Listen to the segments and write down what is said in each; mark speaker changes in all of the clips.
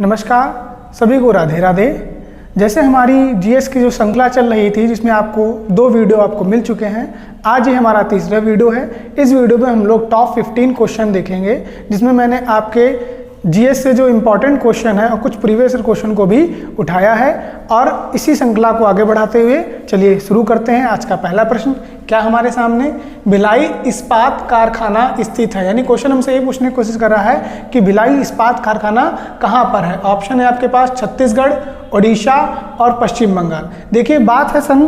Speaker 1: नमस्कार सभी को, राधे राधे। जैसे हमारी जीएस की जो श्रृंखला चल रही थी जिसमें आपको 2 वीडियो आपको मिल चुके हैं, आज ये हमारा तीसरा वीडियो है। इस वीडियो में हम लोग टॉप 15 क्वेश्चन देखेंगे, जिसमें मैंने आपके जीएस से जो इम्पोर्टेंट क्वेश्चन है और कुछ प्रीवियस क्वेश्चन को भी उठाया है। और इसी श्रृंखला को आगे बढ़ाते हुए चलिए शुरू करते हैं। आज का पहला प्रश्न क्या हमारे सामने, भिलाई इस्पात कारखाना स्थित है। यानी क्वेश्चन हमसे ये पूछने की कोशिश कर रहा है कि भिलाई इस्पात कारखाना कहाँ पर है। ऑप्शन है आपके पास छत्तीसगढ़, उड़ीसा और पश्चिम बंगाल। देखिए बात है सन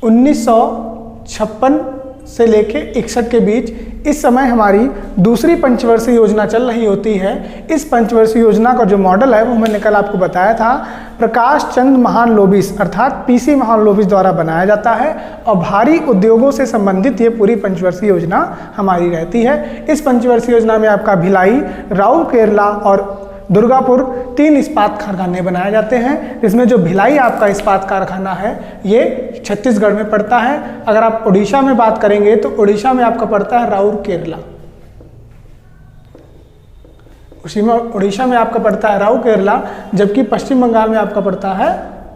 Speaker 1: 1956 से लेके 61 के बीच। इस समय हमारी दूसरी पंचवर्षीय योजना चल रही होती है। इस पंचवर्षीय योजना का जो मॉडल है वो मैंने कल आपको बताया था, प्रकाश चंद महालनोबिस अर्थात पीसी महालनोबिस द्वारा बनाया जाता है और भारी उद्योगों से संबंधित ये पूरी पंचवर्षीय योजना हमारी रहती है। इस पंचवर्षीय योजना में आपका भिलाई, राउरकेला और दुर्गापुर 3 इस्पात कारखाने बनाए जाते हैं, जिसमें जो भिलाई आपका इस्पात कारखाना है ये छत्तीसगढ़ में पड़ता है। अगर आप उड़ीसा में बात करेंगे तो उड़ीसा में आपका पड़ता है राउरकेला। उड़ीसा में आपका पड़ता है राउरकेला, जबकि पश्चिम बंगाल में आपका पड़ता है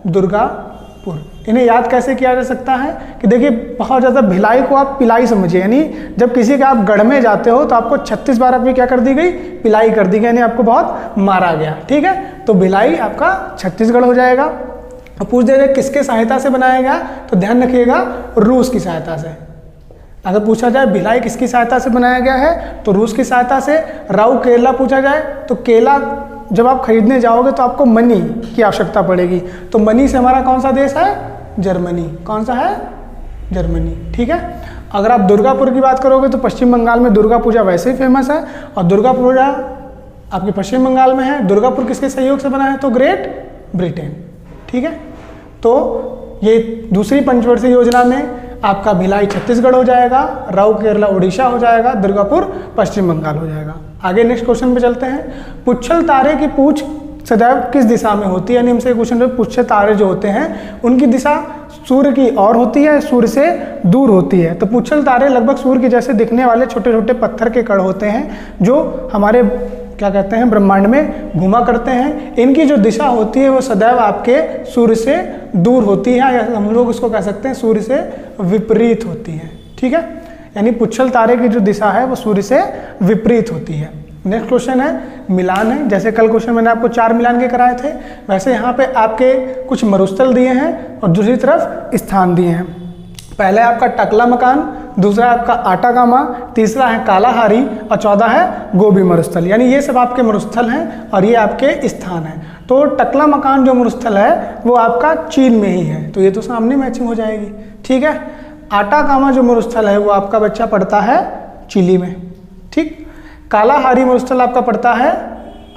Speaker 1: दुर्गापुर। इन्हें याद कैसे किया जा सकता है कि देखिए बहुत ज़्यादा भिलाई को आप पिलाई समझिए। यानी जब किसी के आप गढ़ में जाते हो तो आपको 36 बार आपकी क्या कर दी गई, पिलाई कर दी गई, यानी आपको बहुत मारा गया। ठीक है, तो भिलाई आपका छत्तीसगढ़ हो जाएगा। और पूछ दे रहे किसके सहायता से बनाया गया, तो ध्यान रखिएगा रूस की सहायता से। अगर पूछा जाए भिलाई किसकी सहायता से बनाया गया है तो रूस की सहायता से। राउरकेला पूछा जाए तो केला जब आप खरीदने जाओगे तो आपको मनी की आवश्यकता पड़ेगी, तो मनी से हमारा कौन सा देश है, जर्मनी। कौन सा है, जर्मनी। ठीक है, अगर आप दुर्गापुर की बात करोगे तो पश्चिम बंगाल में दुर्गा पूजा वैसे ही फेमस है और दुर्गा पूजा आपके पश्चिम बंगाल में है। दुर्गापुर किसके सहयोग से बना है, तो ग्रेट ब्रिटेन। ठीक है, तो ये दूसरी पंचवर्षीय योजना में आपका भिलाई छत्तीसगढ़ हो जाएगा, राउरकेला उड़ीसा हो जाएगा, दुर्गापुर पश्चिम बंगाल हो जाएगा। आगे नेक्स्ट क्वेश्चन पे चलते हैं। पुच्छल तारे की पूछ सदैव किस दिशा में होती है। यानी हमसे क्वेश्चन में पुच्छल तारे जो होते हैं उनकी दिशा सूर्य की ओर होती है, सूर्य से दूर होती है। तो पुच्छल तारे लगभग सूर्य के जैसे दिखने वाले छोटे छोटे पत्थर के कण होते हैं जो हमारे क्या कहते हैं ब्रह्मांड में घूमा करते हैं। इनकी जो दिशा होती है वो सदैव आपके सूर्य से दूर होती है, या हम लोग इसको कह सकते हैं सूर्य से विपरीत होती है। ठीक है, यानी पुच्छल तारे की जो दिशा है वो सूर्य से विपरीत होती है। नेक्स्ट क्वेश्चन है मिलान है। जैसे कल क्वेश्चन मैंने आपको 4 मिलान के कराए थे, वैसे यहाँ पे आपके कुछ मरुस्थल दिए हैं और दूसरी तरफ स्थान दिए हैं। पहला है आपका टकला मकान, दूसरा है आपका आटागामा, तीसरा है कालाहारी और चौथा है गोबी मरुस्थल। यानी ये सब आपके मरुस्थल हैं और ये आपके स्थान हैं। तो टकला मकान जो मरुस्थल है वो आपका चीन में ही है, तो ये तो सामने मैचिंग हो जाएगी। ठीक है, आटागामा जो मरुस्थल है वो आपका बच्चा पड़ता है चिली में। ठीक, कालाहारी मरुस्थल आपका पड़ता है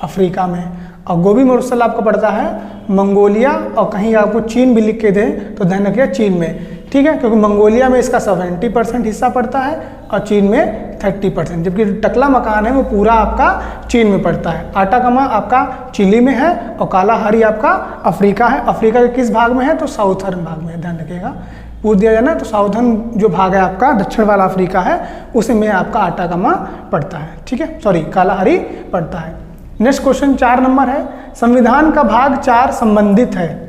Speaker 1: अफ्रीका में और गोबी मरुस्थल आपका पड़ता है मंगोलिया, और कहीं आपको चीन भी लिख के दें तो ध्यान रखिए चीन में। ठीक है, क्योंकि मंगोलिया में इसका 70% हिस्सा पड़ता है और चीन में 30%, जबकि टकला मकान है वो पूरा आपका चीन में पड़ता है। आटागामा आपका चिली में है और कालाहारी आपका अफ्रीका है। अफ्रीका के किस भाग में है, तो साउथर्न भाग में, ध्यान रखिएगा। पूछ दिया जाए ना तो साउथर्न जो भाग है आपका दक्षिण वाला अफ्रीका है उसी में आपका आटागामा पड़ता है। ठीक है, सॉरी कालाहारी पड़ता है। नेक्स्ट क्वेश्चन 4 नंबर है, संविधान का भाग 4 संबंधित है।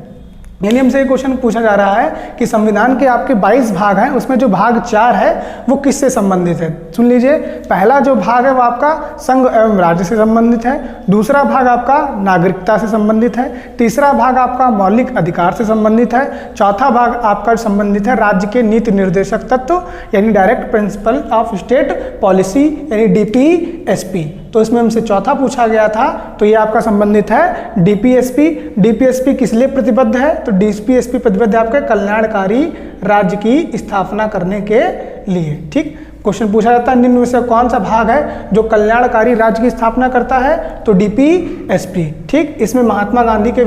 Speaker 1: यानी हमसे एक क्वेश्चन पूछा जा रहा है कि संविधान के आपके 22 भाग हैं, उसमें जो भाग 4 है वो किससे संबंधित है। सुन लीजिए, पहला जो भाग है वो आपका संघ एवं राज्य से संबंधित है, दूसरा भाग आपका नागरिकता से संबंधित है, तीसरा भाग आपका मौलिक अधिकार से संबंधित है, चौथा भाग आपका संबंधित है राज्य के नीति निर्देशक तत्व यानी direct principle of state policy यानी DPSP। तो इसमें हमसे चौथा पूछा गया था, तो ये आपका संबंधित है DPSP। DPSP किस लिए प्रतिबद्ध है, तो DPSP प्रतिबद्ध है आपके कल्याणकारी राज्य की स्थापना करने के लिए। ठीक, क्वेश्चन पूछा जाता है निम्न में से कौन सा भाग है जो कल्याणकारी राज्य की स्थापना करता है, तो DPSP। ठीक, इसमें महात्मा गांधी के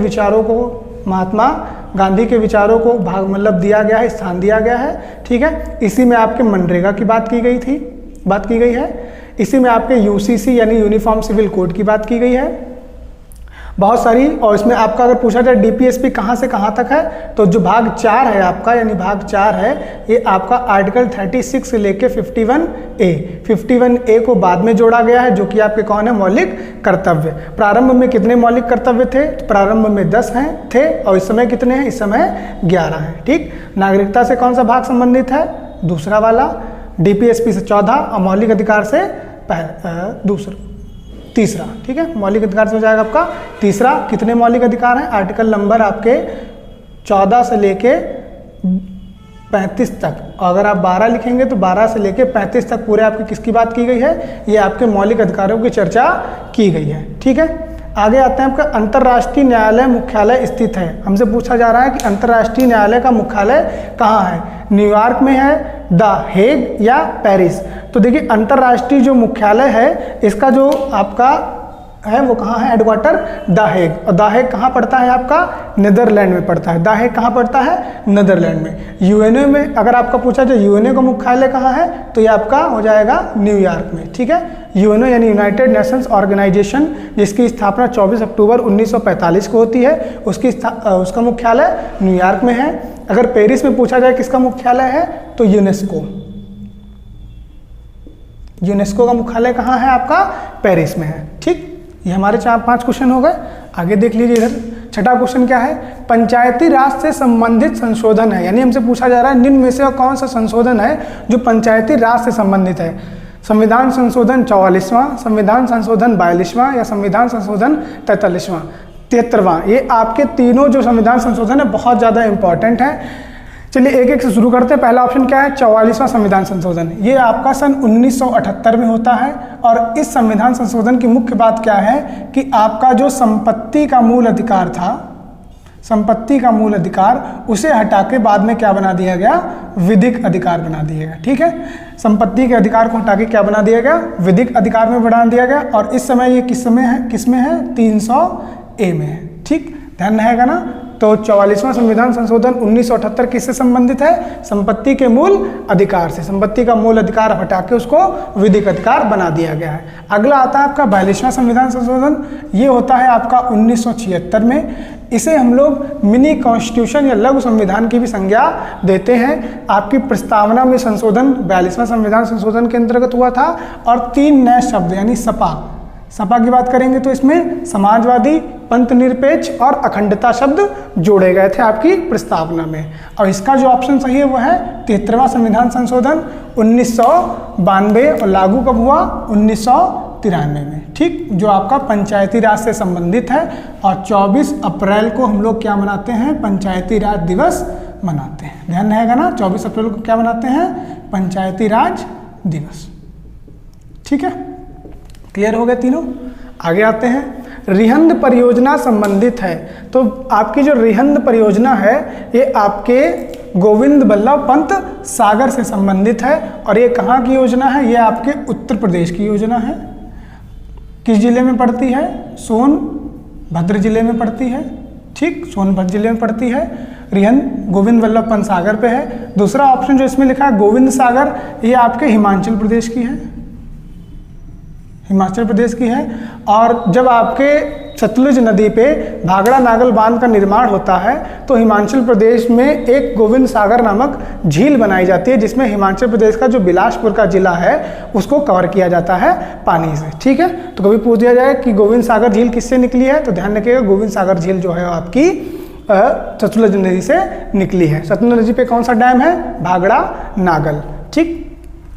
Speaker 1: विचारों को भाग मतलब दिया गया है, स्थान दिया गया है। ठीक है, इसी में आपके मनरेगा की बात की गई है, इसी में आपके UCC यानी यूनिफॉर्म सिविल कोड की बात की गई है। बहुत सारी। और इसमें आपका अगर पूछा जाए डीपीएसपी कहाँ से कहाँ तक है, तो जो भाग 4 है आपका, यानी भाग 4 है, ये आपका आर्टिकल 36 से लेके 51A। 51A को बाद में जोड़ा गया है, जो कि आपके कौन है, मौलिक कर्तव्य। प्रारंभ में कितने मौलिक कर्तव्य थे? प्रारंभ में 10 थे, और इस समय कितने हैं? इस समय 11 हैं। ठीक। नागरिकता से कौन सा भाग संबंधित है? दूसरा वाला। डीपीएसपी से 14 और मौलिक अधिकार से तीसरा। ठीक है, मौलिक अधिकार से हो जाएगा आपका तीसरा। कितने मौलिक अधिकार हैं? आर्टिकल नंबर आपके 14 से लेके 35 तक। अगर आप 12 लिखेंगे तो 12 से लेके 35 तक पूरे आपकी किसकी बात की गई है? ये आपके मौलिक अधिकारों की चर्चा की गई है। ठीक है, आगे आते हैं। आपका अंतर्राष्ट्रीय न्यायालय मुख्यालय स्थित है। हमसे पूछा जा रहा है कि अंतर्राष्ट्रीय न्यायालय का मुख्यालय कहाँ है? न्यूयॉर्क में है, द हेग या पेरिस? तो देखिए, अंतर्राष्ट्रीय जो मुख्यालय है इसका जो आपका है वो कहाँ है? Headquarter the Hague. और द हेग कहाँ पड़ता है? आपका नीदरलैंड में पड़ता है। द हेग कहाँ पड़ता है? नीदरलैंड में। यूएनओ में अगर आपका पूछा जाए यूएनओ का मुख्यालय कहाँ है, तो ये आपका हो जाएगा न्यूयॉर्क में। ठीक है, यूएनओ यानी यूनाइटेड नेशंस ऑर्गेनाइजेशन, जिसकी स्थापना 24 अक्टूबर 1945 को होती है, उसका मुख्यालय न्यूयॉर्क में है। अगर पेरिस में पूछा जाए किसका मुख्यालय है, तो यूनेस्को। यूनेस्को का मुख्यालय कहाँ है? आपका पेरिस में है। ठीक, ये हमारे 4-5 क्वेश्चन हो गए। आगे देख लीजिए इधर। छठा क्वेश्चन क्या है? पंचायती राज से संबंधित संशोधन है। यानी हमसे पूछा जा रहा है निम्न में से कौन सा संशोधन है जो पंचायती राज से संबंधित है? संविधान संशोधन 44वां, संविधान संशोधन 42वां या संविधान संशोधन 43वां। ये आपके तीनों जो संविधान संशोधन है बहुत ज़्यादा इंपॉर्टेंट है। चलिए एक एक से शुरू करते हैं। पहला ऑप्शन क्या है? 44वां संविधान संशोधन। ये आपका सन 1978 में होता है। और इस संविधान संशोधन की मुख्य बात क्या है कि आपका जो संपत्ति का मूल अधिकार था, संपत्ति का मूल अधिकार, उसे हटा के बाद में क्या बना दिया गया? विधिक अधिकार बना दिया गया। ठीक है, संपत्ति के अधिकार को हटा के क्या बना दिया गया? विधिक अधिकार में बढ़ा दिया गया। और इस समय ये किस में है? 300A में है। ठीक, ध्यान रहेगा ना। तो 44वां संविधान संशोधन 1978 किससे संबंधित है? संपत्ति के मूल अधिकार से। संपत्ति का मूल अधिकार हटा के उसको विधिक अधिकार बना दिया गया है। अगला आता है आपका 42वां संविधान संशोधन। ये होता है आपका 1976 में। इसे हम लोग मिनी कॉन्स्टिट्यूशन या लघु संविधान की भी संज्ञा देते हैं। आपकी प्रस्तावना में संशोधन 42वां संविधान संशोधन के अंतर्गत हुआ था। और 3 नए शब्द यानी सपा की बात करेंगे तो इसमें समाजवादी, पंथ निरपेक्ष और अखंडता शब्द जोड़े गए थे आपकी प्रस्तावना में। और इसका जो ऑप्शन सही है वो है 73वां संविधान संशोधन 1992। और लागू कब हुआ? 1993 में। ठीक, जो आपका पंचायती राज से संबंधित है। और 24 अप्रैल को हम लोग क्या मनाते हैं? पंचायती राज दिवस मनाते हैं। ध्यान रहेगा ना, 24 अप्रैल को क्या मनाते हैं? पंचायती राज दिवस। ठीक है, क्लियर हो गए तीनों। आगे आते हैं। रिहंद परियोजना संबंधित है। तो आपकी जो रिहंद परियोजना है ये आपके गोविंद बल्लभ पंत सागर से संबंधित है। और ये कहाँ की योजना है? ये आपके उत्तर प्रदेश की योजना है। किस जिले में पड़ती है? सोनभद्र जिले में पड़ती है। ठीक, सोनभद्र जिले में पड़ती है। रिहंद गोविंद बल्लभ पंत सागर पे है। दूसरा ऑप्शन जो इसमें लिखा है गोविंद सागर, ये आपके हिमाचल प्रदेश की है। हिमाचल प्रदेश की है। और जब आपके सतलुज नदी पे भागड़ा नागल बांध का निर्माण होता है तो हिमाचल प्रदेश में एक गोविंद सागर नामक झील बनाई जाती है, जिसमें हिमाचल प्रदेश का जो बिलासपुर का जिला है उसको कवर किया जाता है पानी से। ठीक है, तो कभी पूछ दिया जाए कि गोविंद सागर झील किससे निकली है, तो ध्यान रखिएगा गोविंद सागर झील जो है आपकी सतलुज नदी से निकली है। सतलुज नदी पे कौन सा डैम है? भागड़ा नागल। ठीक,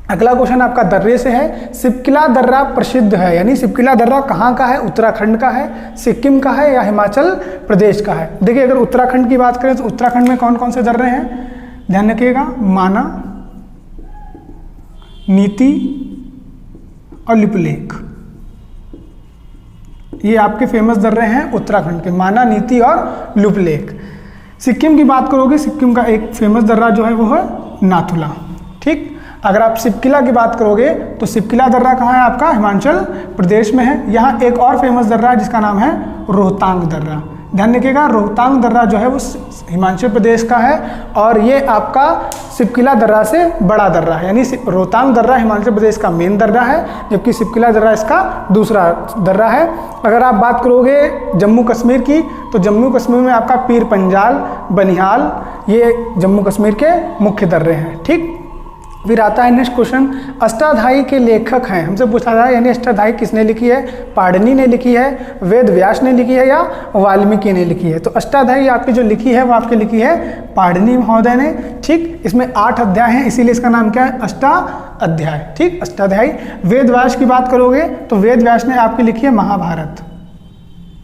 Speaker 1: अगला क्वेश्चन आपका दर्रे से है। सिपकिला दर्रा प्रसिद्ध है। यानी सिपकिला दर्रा कहाँ का है? उत्तराखंड का है, सिक्किम का है या हिमाचल प्रदेश का है? देखिए, अगर उत्तराखंड की बात करें तो उत्तराखंड में कौन कौन से दर्रे हैं? ध्यान रखिएगा, माना, नीति और लिपुलेख। ये आपके फेमस दर्रे हैं उत्तराखंड के, माना, नीति और लिपुलेख। सिक्किम की बात करोगे, सिक्किम का एक फेमस दर्रा जो है वो है नाथुला। ठीक, अगर आप सिपकिला की बात करोगे तो सिपकिला दर्रा कहाँ है? आपका हिमाचल प्रदेश में है। यहाँ एक और फेमस दर्रा है जिसका नाम है रोहतांग दर्रा। ध्यान रखिएगा, रोहतांग दर्रा जो है वो हिमाचल प्रदेश का है और ये आपका सिपकिला दर्रा से बड़ा दर्रा है, यानी रोहतांग दर्रा हिमाचल प्रदेश का मेन दर्रा है, जबकि सिपकिला दर्रा इसका दूसरा दर्रा है। अगर आप बात करोगे जम्मू कश्मीर की, तो जम्मू कश्मीर में आपका पीर पंजाल, बनिहाल, ये जम्मू कश्मीर के मुख्य दर्रे हैं। ठीक, फिर आता है नेक्स्ट क्वेश्चन, अष्टाध्यायी के लेखक हैं, हमसे पूछा था, यानी अष्टाध्यायी किसने लिखी है? पाणिनि ने लिखी है, वेद व्यास ने लिखी है या वाल्मीकि ने लिखी है? तो अष्टाध्यायी आपकी जो लिखी है वो आपकी लिखी है पाणिनि महोदय ने। ठीक, इसमें 8 अध्याय हैं, इसीलिए इसका नाम क्या है? अष्टाध्याय। ठीक, अष्टाध्यायी। वेद व्यास की बात करोगे तो वेद व्यास ने आपकी लिखी है महाभारत,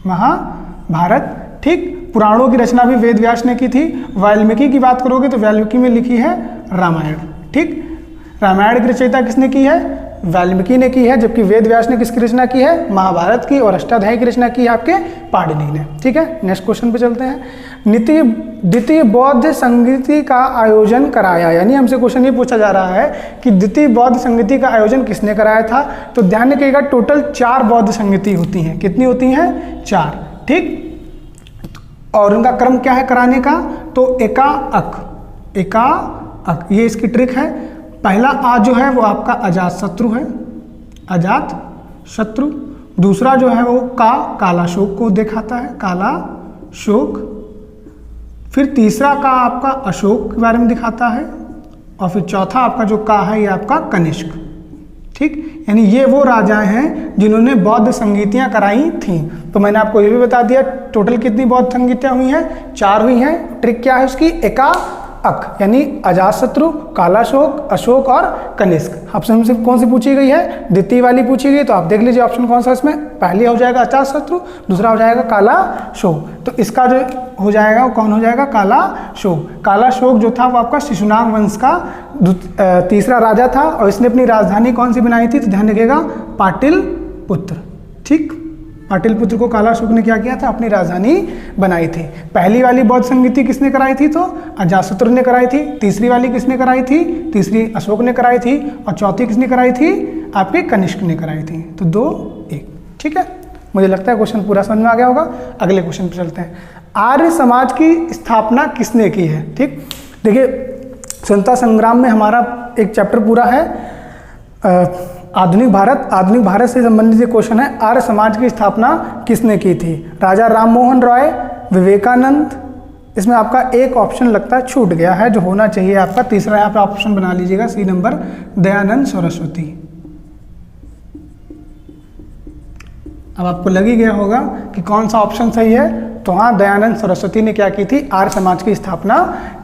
Speaker 1: महाभारत। ठीक, पुराणों की रचना भी वेद व्यास ने की थी। वाल्मीकि की बात करोगे तो वाल्मीकि में लिखी है रामायण। ठीक, रामायण की रचयिता किसने की है? वाल्मीकि ने की है, जबकि वेद व्यास ने किसकी रचना की है? महाभारत की। और अष्टाध्यायी की रचना की है आपके पाणिनि ने। ठीक है, नेक्स्ट क्वेश्चन पे चलते हैं। द्वितीय बौद्ध संगीति का आयोजन कराया, यानी हमसे क्वेश्चन ये पूछा जा रहा है कि द्वितीय बौद्ध संगीति का आयोजन किसने कराया था? तो ध्यान रखिएगा, टोटल 4 बौद्ध संगीति होती हैं। कितनी होती हैं? 4। ठीक, और उनका क्रम क्या है कराने का? तो एकाअक, ये इसकी ट्रिक है। पहला आ जो है वो आपका अजात शत्रु है, अजात शत्रु। दूसरा जो है वो काला शोक को दिखाता है, काला शोक। फिर तीसरा का आपका अशोक के बारे में दिखाता है, और फिर चौथा आपका जो का है ये आपका कनिष्क। ठीक, यानी ये वो राजा हैं जिन्होंने बौद्ध संगीतियाँ कराई थीं। तो मैंने आपको ये भी बता दिया टोटल कितनी बौद्ध संगीतियाँ हुई हैं? 4 हुई हैं। ट्रिक क्या है उसकी? एकाअक, यानी अजातशत्रु, कालाशोक, अशोक और कनिष्क। आपसे हमसे कौन सी पूछी गई है? द्वितीय वाली पूछी गई। तो आप देख लीजिए ऑप्शन कौन सा इसमें? पहली हो जाएगा अजातशत्रु, दूसरा हो जाएगा कालाशोक। तो इसका जो हो जाएगा वो कौन हो जाएगा? कालाशोक। कालाशोक जो था वो आपका शिशुनाग वंश का तीसरा राजा था, और इसने अपनी राजधानी कौन सी बनाई थी? तो ध्यान रखिएगा, पाटलिपुत्र। ठीक, पाटलिपुत्र को कालाशोक ने क्या किया था? अपनी राजधानी बनाई थी। पहली वाली बौद्ध संगीति किसने कराई थी? तो अजातशत्रु ने कराई थी। तीसरी वाली किसने कराई थी? तीसरी अशोक ने कराई थी। और चौथी किसने कराई थी? आपके कनिष्क ने कराई थी। तो 2-1। ठीक है, मुझे लगता है क्वेश्चन पूरा समझ में आ गया होगा। अगले क्वेश्चन पर चलते हैं। आर्य समाज की स्थापना किसने की है? ठीक, देखिए स्वतंत्रता संग्राम में हमारा एक चैप्टर पूरा है आधुनिक भारत से संबंधित ये क्वेश्चन है। आर्य समाज की स्थापना किसने की थी? राजा राम मोहन रॉय, विवेकानंद। इसमें आपका एक ऑप्शन लगता है छूट गया है, जो होना चाहिए आपका तीसरा। यहाँ पे ऑप्शन बना लीजिएगा, सी नंबर, दयानंद सरस्वती। अब आपको लग ही गया होगा कि कौन सा ऑप्शन सही है। तो हाँ, दयानंद सरस्वती ने क्या की थी? आर्य समाज की स्थापना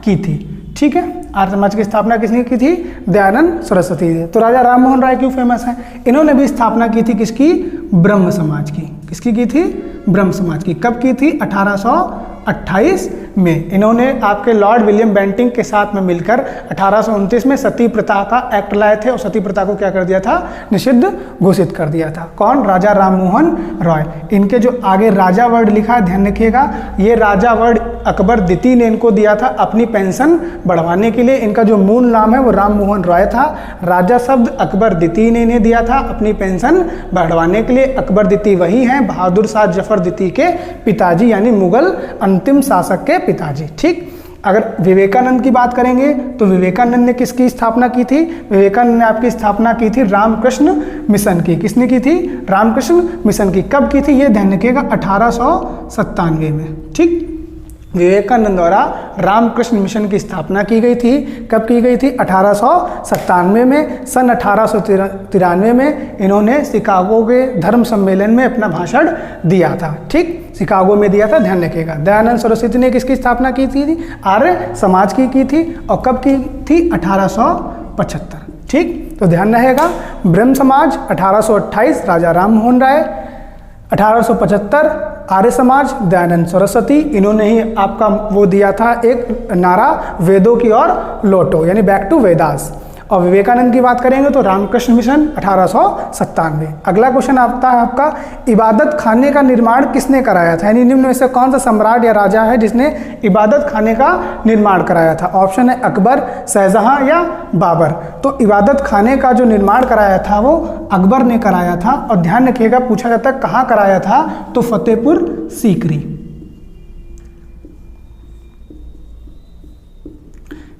Speaker 1: की थी। ठीक है, आर्य समाज की स्थापना किसने की थी? दयानंद सरस्वती ने। तो राजा राम मोहन राय क्यों फेमस है? इन्होंने भी स्थापना की थी किसकी? ब्रह्म समाज की। किसकी की थी? ब्रह्म समाज की। कब की थी? 1828 में। इन्होंने आपके लॉर्ड विलियम बेंटिंक के साथ में मिलकर 1829 में सती प्रथा का एक्ट लाए थे, और सती प्रथा को क्या कर दिया था? निषिद्ध घोषित कर दिया था। कौन? राजा राम मोहन रॉय। इनके जो आगे राजा वर्ड लिखा है ध्यान रखिएगा, ये राजा वर्ड अकबर द्वितीय ने इनको दिया था अपनी पेंशन बढ़वाने के लिए। इनका जो मूल नाम है वो राम मोहन रॉय था। राजा शब्द अकबर द्वितीय ने इन्हें दिया था अपनी पेंशन बढ़वाने के लिए। अकबर द्वितीय वही हैं बहादुर शाह जफर द्वितीय के पिताजी, यानी मुगल अंतिम शासक के पिताजी। ठीक, अगर विवेकानंद की बात करेंगे तो विवेकानंद ने किसकी स्थापना की थी? विवेकानंद ने आपकी स्थापना की थी रामकृष्ण मिशन की। किसने की थी? रामकृष्ण मिशन की। कब की थी? ये ध्यान रखिएगा, 1897 में। ठीक, विवेकानंद द्वारा रामकृष्ण मिशन की स्थापना की गई थी। कब की गई थी? 1897 में। सन 1893 में इन्होंने शिकागो के धर्म सम्मेलन में अपना भाषण दिया था। ठीक, शिकागो में दिया था, ध्यान रखिएगा। दयानंद सरस्वती ने किसकी स्थापना की थी? आर्य समाज की थी। और कब की थी? 1875। ठीक, तो ध्यान रहेगा, ब्रह्म समाज 1828 राजा राम मोहन राय, 1875 आर्य समाज दयानंद सरस्वती। इन्होंने ही आपका वो दिया था एक नारा, वेदों की ओर लौटो, यानी बैक टू वेदास। और विवेकानंद की बात करेंगे तो रामकृष्ण मिशन 1897। अगला क्वेश्चन आता है आपका, इबादत खाने का निर्माण किसने कराया था? यानी निम्न में से कौन सा सम्राट या राजा है जिसने इबादत खाने का निर्माण कराया था? ऑप्शन है अकबर, शाहजहां या बाबर। तो इबादत खाने का जो निर्माण कराया था वो अकबर ने कराया था। और ध्यान रखिएगा, पूछा जाता है कहाँ कराया था? तो फतेहपुर सीकरी।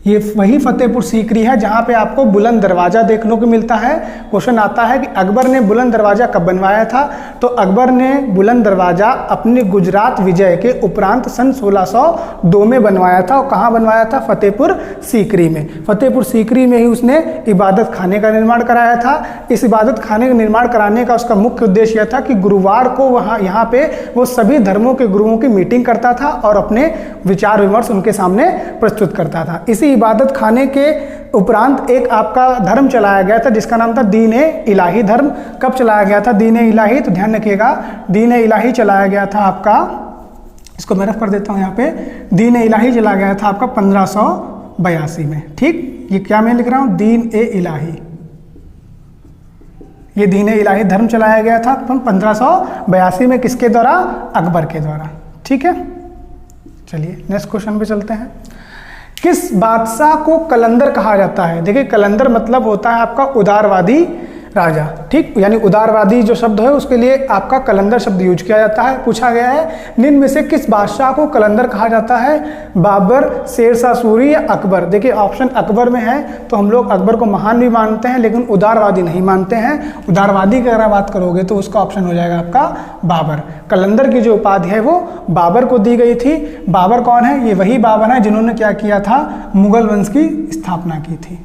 Speaker 1: ये वही फतेहपुर सीकरी है जहाँ पे आपको बुलंद दरवाज़ा देखने को मिलता है। क्वेश्चन आता है कि अकबर ने बुलंद दरवाज़ा कब बनवाया था, तो अकबर ने बुलंद दरवाज़ा अपने गुजरात विजय के उपरांत सन 1602 में बनवाया था। और कहाँ बनवाया था? फतेहपुर सीकरी में। फतेहपुर सीकरी में ही उसने इबादत खाने का निर्माण कराया था। इस इबादत खाने का निर्माण कराने का उसका मुख्य उद्देश्य यह था कि गुरुवार को यहाँ पे वो सभी धर्मों के गुरुओं की मीटिंग करता था और अपने विचार विमर्श उनके सामने प्रस्तुत करता था। इसी इबादत खाने के उपरांत एक आपका धर्म चलाया गया था जिसका नाम था दीन ए इलाही धर्म। कब चलाया गया था दीन ए इलाही? तो ध्यान रखिएगा, दीन ए इलाही चलाया गया था आपका, इसको मैं रफ कर देता हूँ यहाँ पे, दीन ए इलाही चला गया था आपका 1582 में। ठीक, ये क्या मैं लिख रहा हूँ? दीन ए इलाही। ये दीन ए इलाही धर्म चलाया गया था 1582 में। किसके द्वारा? अकबर के द्वारा। ठीक है, चलिए नेक्स्ट क्वेश्चन पे चलते हैं। किस बादशाह को कलंदर कहा जाता है? देखिए, कलंदर मतलब होता है आपका उदारवादी राजा। ठीक, यानी उदारवादी जो शब्द है उसके लिए आपका कलंदर शब्द यूज किया जाता है। पूछा गया है निम्न में से किस बादशाह को कलंदर कहा जाता है? बाबर, शेरशाह सूरी या अकबर? देखिए, ऑप्शन अकबर में है तो हम लोग अकबर को महान भी मानते हैं लेकिन उदारवादी नहीं मानते हैं। उदारवादी की अगर बात करोगे तो उसका ऑप्शन हो जाएगा आपका बाबर। कलंदर की जो उपाधि है वो बाबर को दी गई थी। बाबर कौन है? ये वही बाबर है जिन्होंने क्या किया था? मुगल वंश की स्थापना की थी।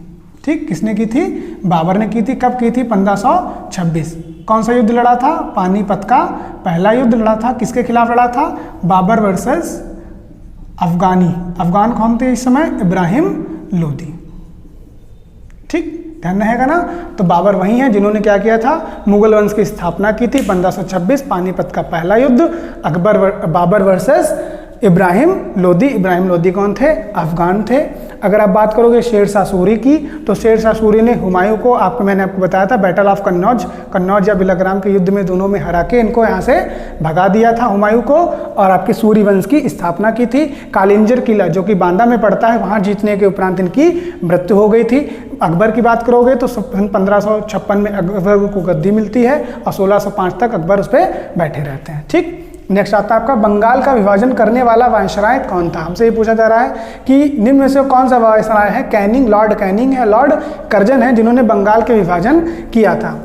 Speaker 1: ठीक, किसने की थी? बाबर ने की थी। कब की थी? 1526। कौन सा युद्ध लड़ा था? पानीपत का पहला युद्ध लड़ा था। किसके खिलाफ लड़ा था? बाबर वर्सेस अफगानी। अफगान कौन थे इस समय? इब्राहिम लोदी। ठीक, ध्यान रहेगा ना। तो बाबर वही है जिन्होंने क्या किया था? मुगल वंश की स्थापना की थी। 1526 पानीपत का पहला युद्ध, बाबर वर्सेस इब्राहिम लोदी। इब्राहिम लोदी कौन थे? अफगान थे। अगर आप बात करोगे शेरशाह सूरी की, तो शेरशाह सूरी ने हुमायूं को मैंने आपको बताया था बैटल ऑफ कन्नौज या बिलग्राम के युद्ध में दोनों में हरा के इनको यहाँ से भगा दिया था हुमायूं को, और आपके सूरी वंश की स्थापना की थी। कालिंजर किला जो कि बांदा में पड़ता है, वहाँ जीतने के उपरांत इनकी मृत्यु हो गई थी। अकबर की बात करोगे तो 1556 में अकबर को गद्दी मिलती है और 1605 तक अकबर उस पर बैठे रहते हैं। ठीक, नेक्स्ट आता है आपका बंगाल का विभाजन करने वाला वायसराय कौन था? हमसे ये पूछा जा रहा है कि निम्न में से कौन सा वायसराय है? कैनिंग, लॉर्ड कैनिंग है, लॉर्ड कर्जन है जिन्होंने बंगाल के विभाजन किया था।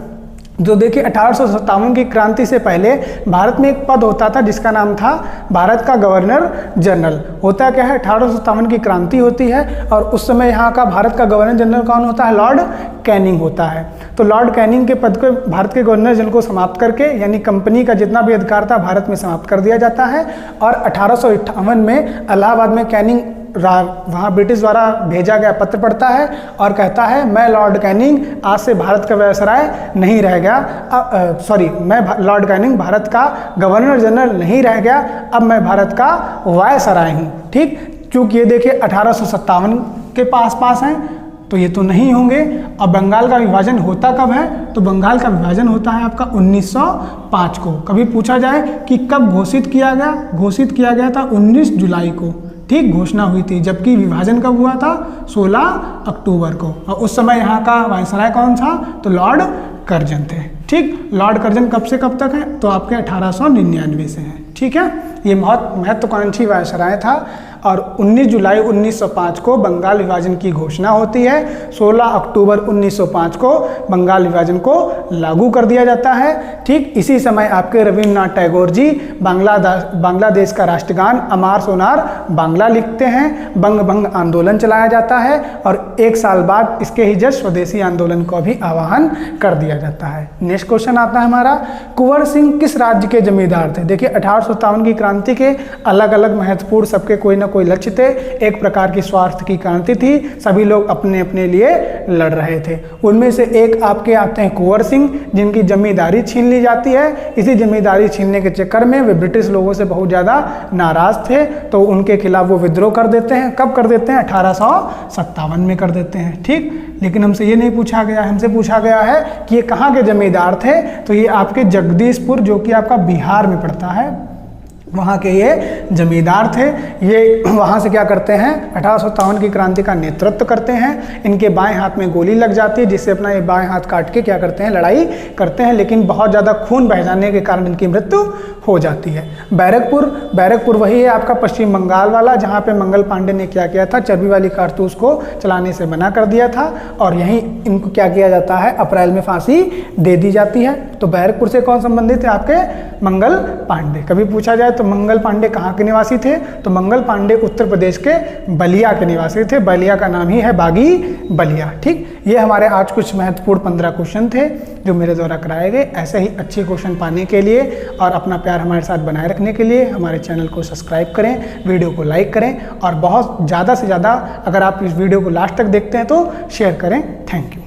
Speaker 1: जो देखिए 1857 की क्रांति से पहले भारत में एक पद होता था जिसका नाम था भारत का गवर्नर जनरल। होता क्या है? 1857 की क्रांति होती है और उस समय यहाँ का भारत का गवर्नर जनरल कौन होता है? लॉर्ड कैनिंग होता है। तो लॉर्ड कैनिंग के पद को भारत के गवर्नर जनरल को समाप्त करके, यानी कंपनी का जितना भी अधिकार था भारत में समाप्त कर दिया जाता है। और 1858 में इलाहाबाद में कैनिंग वहाँ ब्रिटिश द्वारा भेजा गया पत्र पढ़ता है और कहता है मैं लॉर्ड कैनिंग आज से भारत का वायसराय नहीं रह गया, मैं लॉर्ड कैनिंग भारत का गवर्नर जनरल नहीं रह गया, अब मैं भारत का वायसराय हूँ। ठीक, क्योंकि ये देखिए 1857 के पास हैं तो ये तो नहीं होंगे। अब बंगाल का विभाजन होता कब है? तो बंगाल का विभाजन होता है आपका 1905 को। कभी पूछा जाए कि कब घोषित किया गया? घोषित किया गया था 19 जुलाई को। ठीक, घोषणा हुई थी। जबकि विभाजन कब हुआ था? 16 अक्टूबर को। और उस समय यहाँ का वायसराय कौन था? तो लॉर्ड कर्जन थे। ठीक, लॉर्ड कर्जन कब से कब तक है? तो आपके 1899 से है। ठीक है, ये बहुत महत्वाकांक्षी वायसराय था और 19 जुलाई 1905 को बंगाल विभाजन की घोषणा होती है। 16 अक्टूबर 1905 को बंगाल विभाजन को लागू कर दिया जाता है। ठीक, इसी समय आपके रविन्द्रनाथ टैगोर जी बांग्लादेश का राष्ट्रगान अमार सोनार बांग्ला लिखते हैं। बंग भंग आंदोलन चलाया जाता है और एक साल बाद इसके ही जस्ट स्वदेशी आंदोलन को भी आह्वान कर दिया जाता है। नेक्स्ट क्वेश्चन आता है हमारा, कुंवर सिंह किस राज्य के जमींदार थे? देखिए 1857 की क्रांति के अलग अलग महत्वपूर्ण सबके कोई ना कोई लक्ष्य थे। एक प्रकार की स्वार्थ की क्रांति थी, सभी लोग अपने अपने लिए लड़ रहे थे। उनमें से एक आपके आते हैं कुंवर सिंह, जिनकी जमींदारी छीन ली जाती है। इसी जमींदारी छीनने के चक्कर में वे ब्रिटिश लोगों से बहुत ज़्यादा नाराज थे तो उनके खिलाफ वो विद्रोह कर देते हैं। कब कर देते हैं? 1857 में कर देते हैं। ठीक, लेकिन हमसे ये नहीं पूछा गया, हमसे पूछा गया है कि ये कहाँ के जमींदार थे। तो ये आपके जगदीशपुर जो कि आपका बिहार में पड़ता है, वहाँ के ये जमींदार थे। ये वहाँ से क्या करते हैं, 1857 की क्रांति का नेतृत्व करते हैं। इनके बाएं हाथ में गोली लग जाती है, जिससे अपना ये बाएं हाथ काट के क्या करते हैं, लड़ाई करते हैं, लेकिन बहुत ज़्यादा खून बह जाने के कारण इनकी मृत्यु हो जाती है। बैरकपुर वही है आपका पश्चिम बंगाल वाला, जहाँ पे मंगल पांडे ने क्या किया था, चर्बी वाली कारतूस को चलाने से मना कर दिया था, और यहीं इनको क्या किया जाता है, अप्रैल में फांसी दे दी जाती है। तो बैरकपुर से कौन संबंधित है, आपके मंगल पांडे। कभी पूछा जाए तो मंगल पांडे कहाँ के निवासी थे, तो मंगल पांडे उत्तर प्रदेश के बलिया के निवासी थे। बलिया का नाम ही है बागी बलिया। ठीक, ये हमारे आज कुछ महत्वपूर्ण 15 क्वेश्चन थे जो मेरे द्वारा कराए गए। ऐसे ही अच्छे क्वेश्चन पाने के लिए और अपना प्यार हमारे साथ बनाए रखने के लिए हमारे चैनल को सब्सक्राइब करें, वीडियो को लाइक करें, और बहुत ज़्यादा से ज़्यादा अगर आप इस वीडियो को लास्ट तक देखते हैं तो शेयर करें। Thank you.